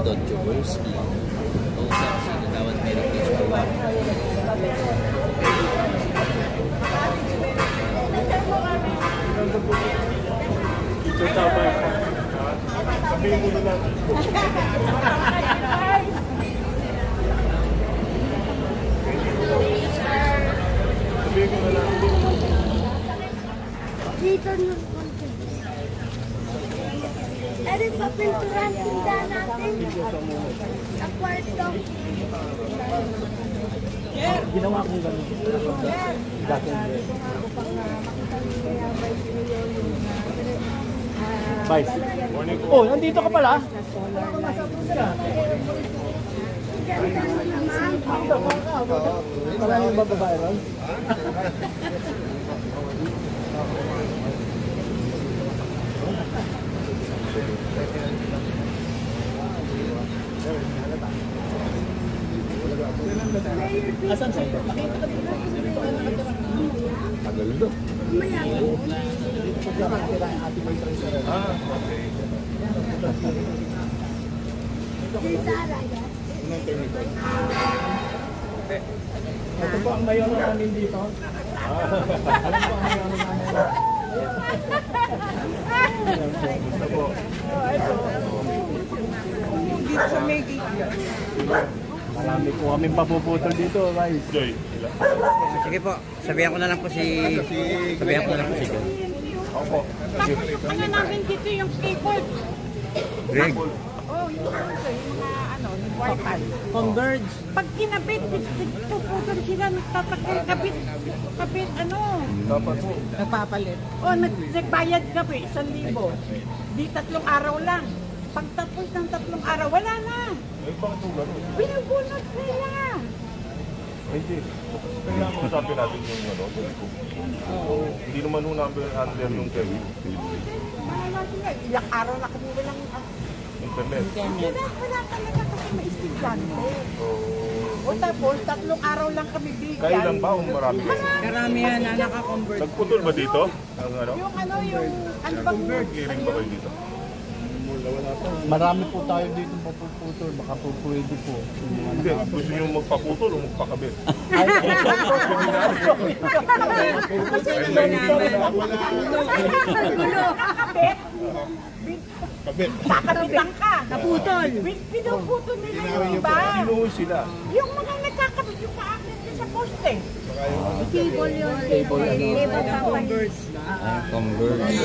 Don Chuburski. Kausap si Kagawad Mary Page Pawak. Ito tama. Sabihin mo na lang. Sabihin mo na lang. Dito nung konti. Eri pa pinturan tindahan natin. Sa kwarto. Ginawa ko gano'n. Vice. Oh, nandito ka pala? Maraming babae ron? Asan sa'yo? Tagal do. Ito po ang mayor namin dito. Alam po ang mayor namin. Ito po. Dito sa Megi. Marami po kaming papuputol dito, guys. Sige po, sabihan ko na lang po si John. Opo. Ano namin dito yung skateboard? Greg. Oh, yung mga ano, yung wifi. Converge. Pag kinabit, puputol sila, nagtatakil, kabit, ano? Dapat po. Nagpapalit. Oh, nagbayad ka po, 1,000. Di 3 araw lang. Pag tapos ng 3 araw, wala na. Eh, bakit po gano'n? Binubunot nila. Hindi. Kailangan usapin natin yung ano. Hindi naman ho number under yung Kevin. Wala sila. Ilang araw na kami walang Internet. wala talaga kasi may estudyante. O tapos, 3 araw lang kami bigyan. Kayo lang ba o marami? Karamihan na naka-convert. Nagputol ba dito? Ang ano? Yung ano, yung ano bang Nag-hearing ba kayo dito? Marami po tayo dito papuputol, baka po pwede po. Hindi. Gusto nyo magpaputol o magpakabit? kakabit? Kabit. Kakabitan ka. Naputol. Pinuputol nila yung iba. Sino sila? Yung mga nagkakabit yung paakit sa poste. Table yun. Converge.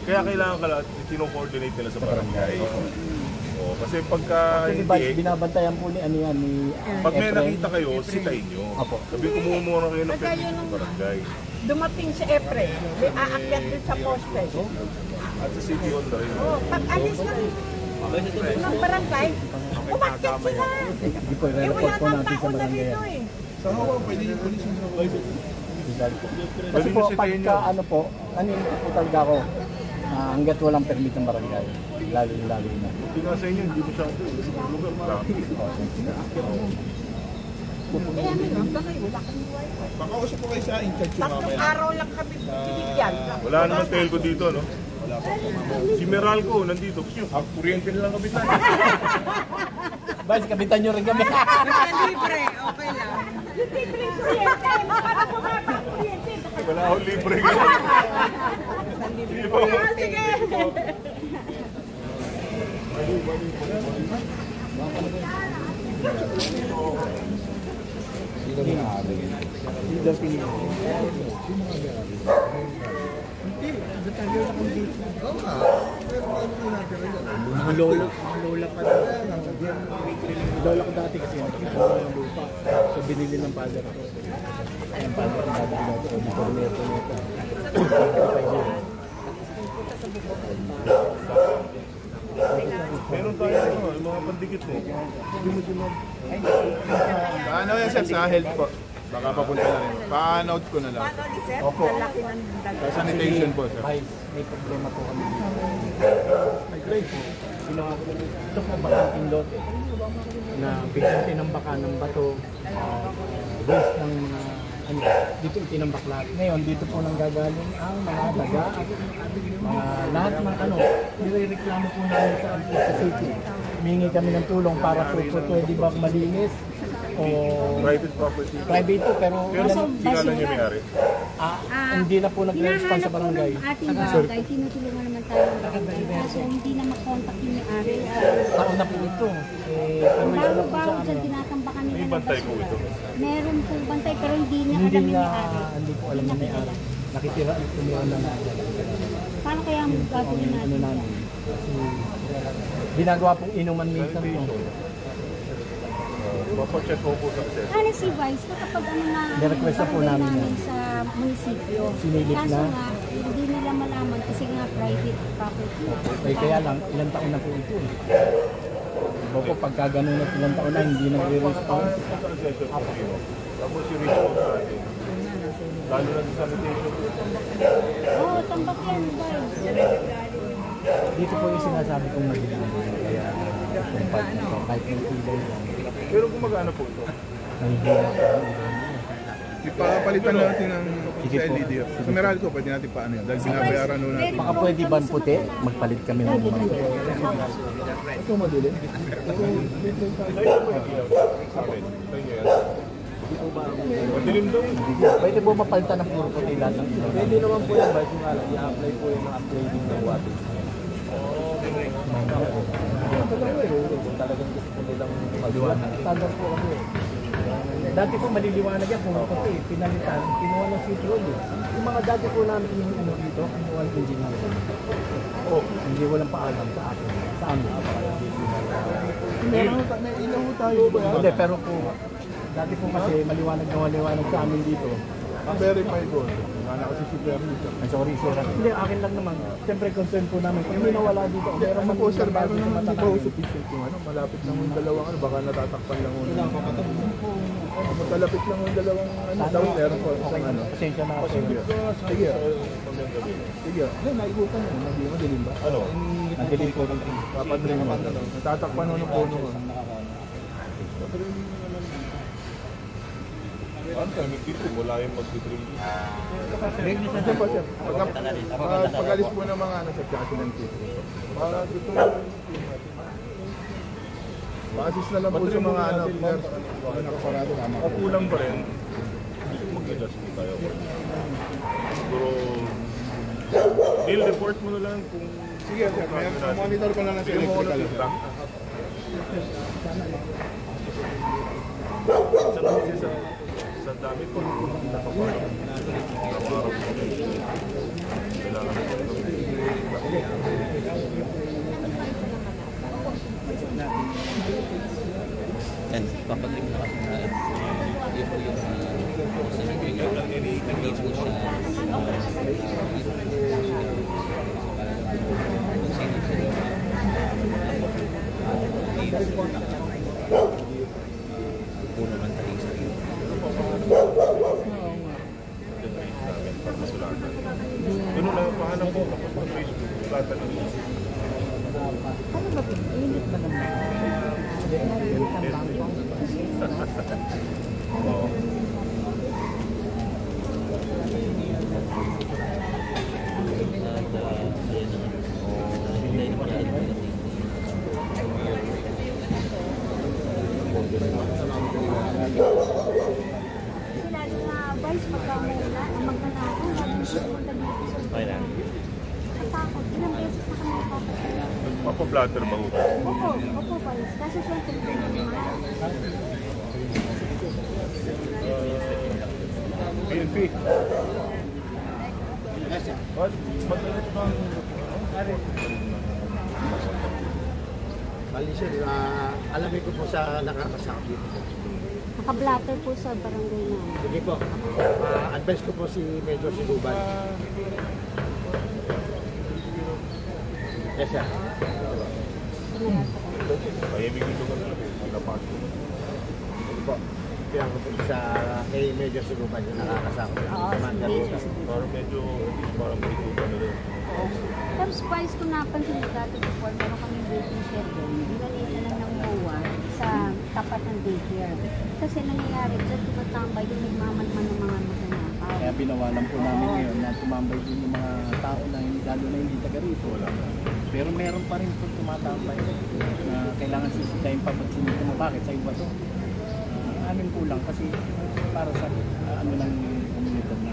Kaya kailangan ka lang, sino-coordinate nila sa barangay. Oh, kasi pagka Actually, Vice, hindi, binabantayan po ni pag may Efren. nakita kayo, sitayin nyo. Apo. Sabi kumuha kayo ng permit ng barangay. Dumating si Efren, may aakyat din sa poste. At sa city hall na rin. Oh, pag alis ng barangay, umakyat sila. Hindi po, Eh, i-report wala po nang natin sa tao na barangay. rito eh. Sa hawa, pwede yung police yung Kasi po, pagka ano po, naninipo po talaga ako, hanggat walang permit ng barangay, lalo na. Hindi nga sa inyo, hindi mo siya lugar. Kaya naman, baka wala kami wifi. Makausap po kayo sa in-charge yung 3 mamaya. araw lang kami binigyan. Wala naman telco dito, no? Si Meralco, nandito. Kuryente na lang kabit na. Vice, kabitan nyo rin kami. Libre, okay lang. Libre kuryente, para bumaba ang kuryente. Wala akong libre ngayon. Hindi pa ako. Sige. Mga lola pa rin. Lola ko dati kasi nakikita ko yung lupa. So binili ng father ko. Ang father ko dati ko dito neto. Meron tayo yung mga pandikit mo. Ano yan sir, sa health po. Baka papunta na rin. Pa-note ko na lang. Opo. Sa sanitation po sir. Vice, may problema po kami dito. May grade po. Ito po bakanting lote na biglang tinambaka ng bato, waste ng mga ano, dito itinambak lahat. Ngayon, dito po nang gagaling ang mga daga, mga lahat ng ano, nirereklamo po namin sa city. humingi kami ng tulong para po pwede ba malinis o Private property. private po pero Pero kilala niyo may-ari? hindi na po nagre-respond sa barangay. Ating barangay, tinutulungan naman tayo ng barangay. Kaso hindi na makontak yung may-ari. Taon na po ito. Pero isa na po sa Bago dyan, tinatambakan nila May ng bantay po basura. ito. Meron pong bantay pero hindi niya hindi alam yung na may-ari. hindi po alam na may-ari. Nakitira tumira na natin. Paano kaya ang gagawin Ano natin? namin. Kasi ginagawa pong inuman minsan to. Mapacheck ko po sa access. Honestly, Vice, kapag ano na Nirequest na po barangay namin namin sa munisipyo. Sinilip Kaso na. nga, hindi nila malaman kasi nga private property. Kaya lang, ilang taon na po ito. Iba po, pagka ganun na ilang taon na, hindi nagre-respond. Sa accession po yun. Tapos yung reach out natin. Lalo na sa sanitation. Oo, tambak yan, Vice. Dito po yung sinasabi kong nagiging. Kaya, kahit may ilay lang. Pero gumagana po ito. Ipapalitan natin ng sa LED. Sa Meralco, pwede natin paano yun. Dahil binabayaran nun natin. Baka pwede ba puti? Magpalit kami ng mga. Ito madilim. Sa amin. Sa inyo yan. Madilim daw. Pwede po mapalitan ng puro puti lahat ng ilaw. Pwede naman po yung bike nga lang. I-apply po yung upgrading ng water. Talagang gusto nilang maliwanag. Standard po kami. Dati po maliliwanag yan, puro puti. Pinalitan, kinuha ng city road. Yung mga dati po namin yung ano dito, kinuha ng engineer. Oh, hindi walang paalam sa akin. Sa amin. Meron tayo. Hindi, pero po, dati po kasi maliwanag na maliwanag sa amin dito. Verify ko. Wala kasi si Permito. Ay, sorry, sir. Hindi, akin lang naman. Siyempre, concern po namin. Kung may nawala dito, meron Ano man po sir, meron sa naman mata di ba namin. sufficient yung ano, malapit lang yung dalawang ano, baka natatakpan lang yung matalapit lang yung dalawang ano, downstairs po, isang ano. Pasensya na ako. Sige. Sige. Hindi, naikutan yun. Madilim ba? Ano? Nagdilim po rin. Papadring mo. Natatakpan mo ng puno ko. Ano tayo, dito, wala yung mag-drill. Ito po sir. Pag-alis po ng mga ano sa kasi ng tito. Para dito pa-assist na lang po sa mga ano, nakaparado tama. O kulang pa rin, mag-adjust po tayo. Siguro, mail report mo na lang kung Sige sir, monitor ko na lang sa electrical. Sa dami po nakaparado. Araw-araw po. Kailangan Yan, papag-rim na kasi na yun po yung sa nabigay. Hindi po siya puno man tayo sa iyo. para masulatan. Ganun lang, pahanap po tapos sa Facebook, sulatan ng Ano ba ito? Init ba naman? Init ang bangko. Kasi lalo na, Vice, pagka muna, ang magnanakaw, lalo na siya punta dito sa Okay na. takot. Ilang beses na kami nakakasaya. Mapa-blatter ba ho? Opo, Vice. Kasi syempre, ito naman. PNP. What? Madalit bang... Bali sir, alamin ko po sa nakakasakit. Nakablatter po sa barangay namin. Sige po, advice ko po si Major Siluban. Yes sir. Mahimig ito ka na lang. Nagkapas ko. Sige po. Kaya ko po sa kay Major Siluban yung nakakasakit. Commander po. Parang medyo, parang brito ka na rin. Tapos Vice, kung napansin mo dati before, meron kami waiting shed doon. Ginalitan lang ng MOA sa tapat ng daycare. Kasi nangyayari, dyan tumatambay yung nagmamanman ng mga magnanakaw. Kaya pinawalan po namin ngayon na tumambay din yung mga tao na lalo na hindi taga rito. Pero meron pa rin po tumatambay na kailangan sisitahin pa pag sinita mo. Bakit? Sa iba to. Amin kulang kasi para sa ano lang yung komunidad na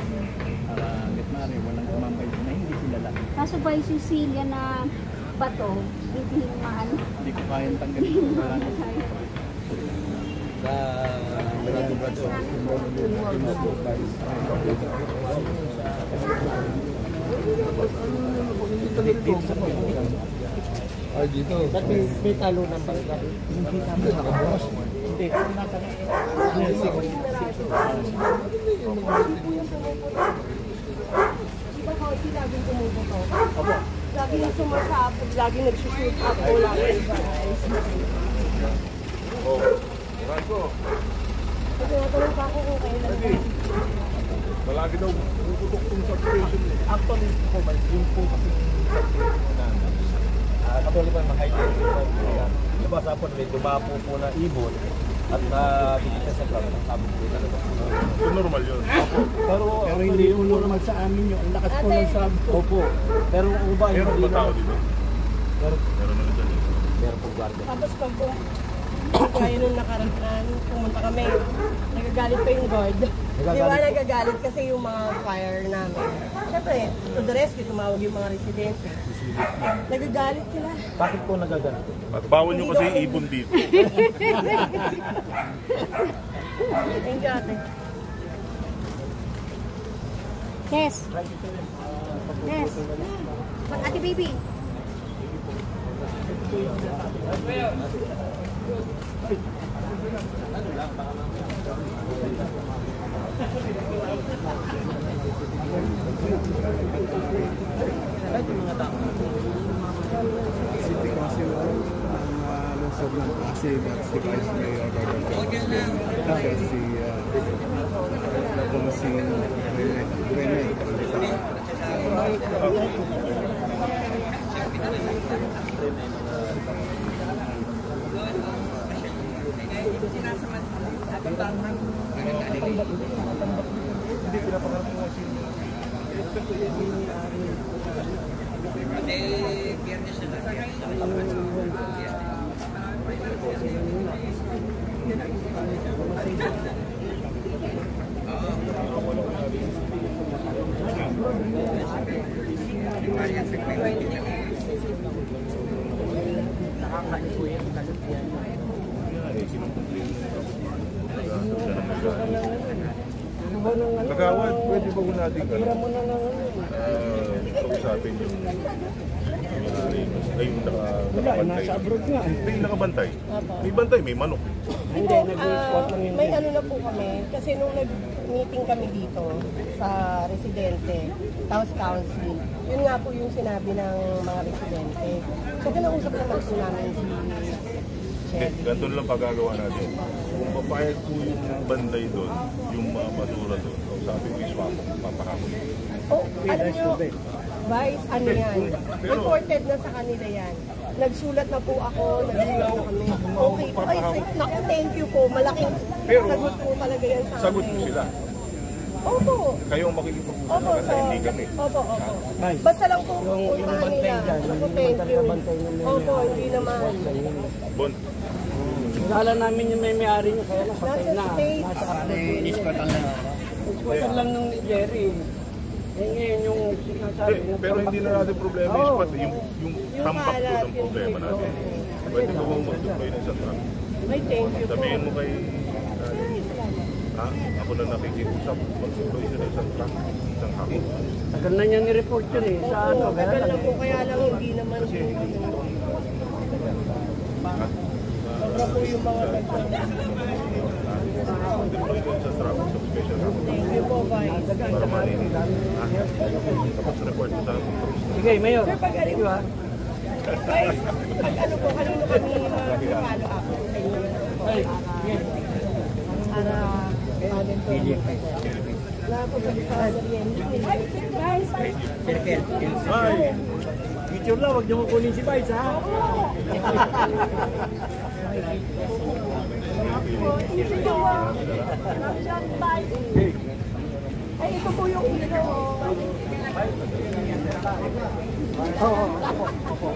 para Getmare, walang tumambay na hindi kilala. Kaso ba yung Sicilia na bato, hindi mahal? Hindi ko kayang tanggalin. Marami. Sa Brato. Ay, dito. Ba't may talunan ba? Hindi, kung nasa Di ba ko, hindi laging tumubuto? Opo. Lagi nang sumasabog, lagi nagsushoot up ko, lagi Oh, Franco, Kasi natanong pa ako kung kailan ba. malagi daw puputok tong substation. actually po ba, yung po kasi Katulad pa mga kaibigan. Diba sa po, may dumapo po na ibon at nabigit siya sa ground. Sabog po talaga. So, normal yun. pero hindi po normal sa amin yung ang lakas po ng sabi. Opo. Pero ang iba Meron hindi ba tao na. dito? Meron na dyan. Meron po guardia. Tapos pag kaya nung nakaraan, pumunta kami, nagagalit pa yung guard. Di ba nagagalit kasi yung mga fire namin. Siyempre, to the rescue, tumawag yung mga residente. Nagagalit sila. Bakit po nagaganto? At bawal nyo kasi ibon dito. Thank you, ate. Yes. Yes. Ate baby. City Council ang lungsod ng Pasig at si Vice Mayor Barbara. Tapos si Rene. Kagawad, pwede ba natin pag-usapin yung ay, nakabantay. Nasa abroad nga. Hindi, nakabantay. May bantay, may manok. Hindi, nag-squat lang yun. May ano na po kami, kasi nung nag-meeting kami dito sa residente, House Council, yun nga po yung sinabi ng mga residente. So, kinausap naman po namin si Hindi, ganito na lang pagagawa natin. Kung papayag po yung banday doon, yung mga basura doon, sabi ko iswa ko, papahapon. Oh, alam nyo, Vice, ano yan? Reported na sa kanila yan. Nagsulat na po ako, nagsulat na kami. Okay po. Ay, naku, thank you po. Malaking sagot po talaga yan sa amin. Sagot po sila. Opo. Kayo ang makikipag-usap Opo, kasi hindi kami. Opo. Basta lang po puntahan nila. Opo, thank you. Opo, hindi naman. Bon, Kilala namin yung may-ari niya, kaya lang patay Nasa na. state. Nasa abroad. Iskwatan lang nung ni Jerry. Eh ngayon yung sinasabi na pero hindi na natin problema yung spot. Yung tambak po ng problema natin. Pwede mo bang mag-deploy ng isang truck? Ay, thank you po. Sabihin mo kay ako na nakikiusap, mag-deploy siya ng isang truck, isang hako. tagal na niya ni-report yun eh. Sa ano, Tagal na po, kaya lang hindi naman po. Sobra po yung mga Deploy ko sa truck, sa special hako. Thank you po, Vice. Para malinis. Tapos report mo sa sige, Mayor. Vice, pag ano po, kanino kami mag-follow up sa inyo? Para wala po sa Vice, Picture lang, huwag niyo mo kunin si Vice, ha? ay, ito po yung ito. Oo, opo.